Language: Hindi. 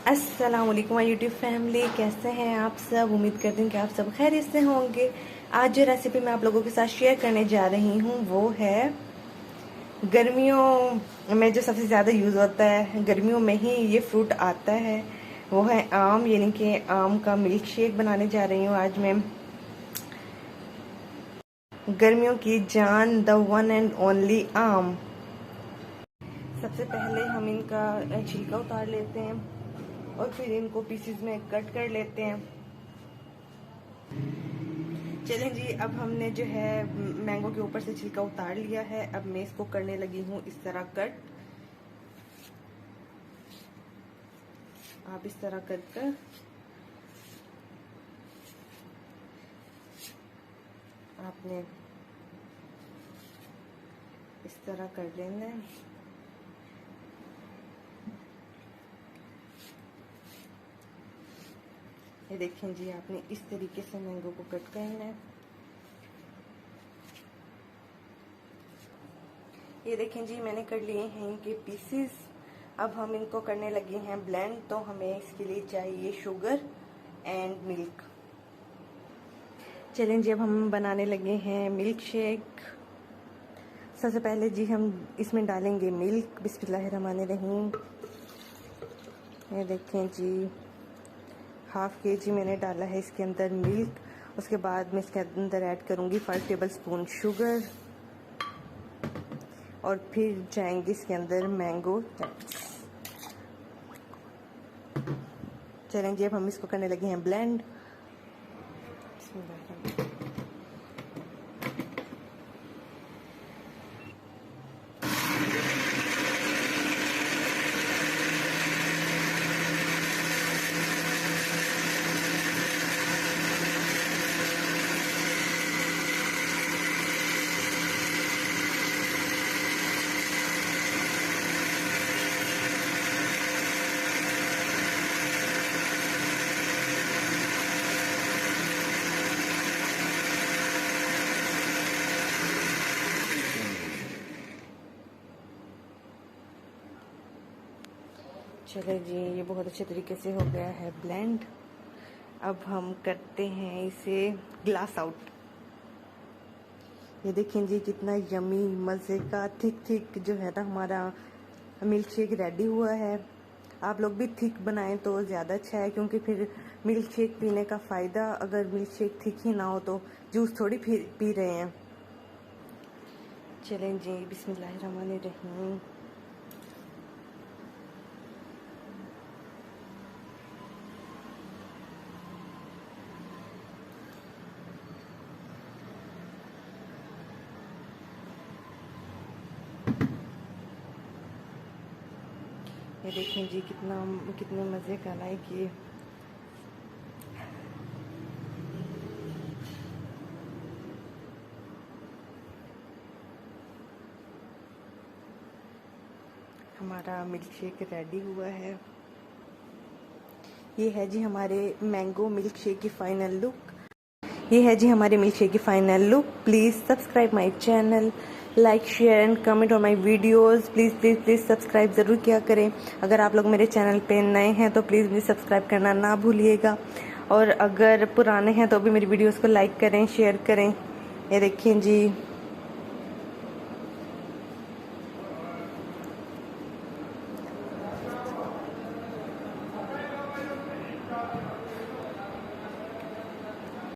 अस्सलाम वालेकुम यूट्यूब फैमिली, कैसे हैं आप सब। उम्मीद करती हूँ कि आप सब खैरियत से होंगे। आज जो रेसिपी मैं आप लोगों के साथ शेयर करने जा रही हूँ वो है गर्मियों में जो सबसे ज़्यादा यूज़ होता है, गर्मियों में ही ये फ्रूट आता है, वो है आम। यानी कि आम का मिल्क शेक बनाने जा रही हूँ आज मैं। गर्मियों की जान, द वन एंड ओनली आम। सबसे पहले हम इनका छिलका उतार लेते हैं और फिर इनको पीसेस में कट कर लेते हैं। चलें जी, अब हमने जो है मैंगो के ऊपर से छिलका उतार लिया है। अब मैं इसको करने लगी हूँ इस तरह कट। आप इस तरह कट कर आपने इस तरह कर लेना है। ये देखें जी, आपने इस तरीके से मैंगो को कट करना है। ये देखें जी, मैंने कर लिए हैं इनके पीसेस। अब हम इनको करने लगे हैं ब्लेंड। तो हमें इसके लिए चाहिए शुगर एंड मिल्क। चलें जी, अब हम बनाने लगे हैं मिल्क शेक। सबसे पहले जी हम इसमें डालेंगे मिल्क। बिस्मिल्लाहिर्रहमानिर्रहीम। ये देखें जी, हाफ केजी मैंने डाला है इसके अंदर मिल्क। उसके बाद मैं इसके अंदर ऐड करूँगी 5 टेबलस्पून शुगर और फिर जाएंगे इसके अंदर मैंगो। चलें जी, अब हम इसको करने लगे हैं ब्लेंड। चले जी, ये बहुत अच्छे तरीके से हो गया है ब्लेंड। अब हम करते हैं इसे ग्लास आउट। ये देखें जी, कितना यमी मज़े का थिक थिक जो है ना हमारा मिल्क शेक रेडी हुआ है। आप लोग भी थिक बनाएं तो ज़्यादा अच्छा है, क्योंकि फिर मिल्क शेक पीने का फ़ायदा, अगर मिल्क शेक थिक ही ना हो तो जूस थोड़ी पी रहे हैं। चलें जी, बिस्मिल्लाहिर्रहमानिर्रहीम। ये देखें जी, कितने मज़े का लाइक ये। हमारा मिल्क शेक रेडी हुआ है। ये है जी हमारे मैंगो मिल्क शेक की फाइनल लुक। ये है जी हमारे मिल्क शेक की final look. Please subscribe my channel, like share and comment on my videos. Please please please subscribe ज़रूर किया करें। अगर आप लोग मेरे चैनल पे नए हैं तो प्लीज़ मुझे सब्सक्राइब करना ना भूलिएगा, और अगर पुराने हैं तो भी मेरी वीडियोस को लाइक करें, शेयर करें। ये देखें जी,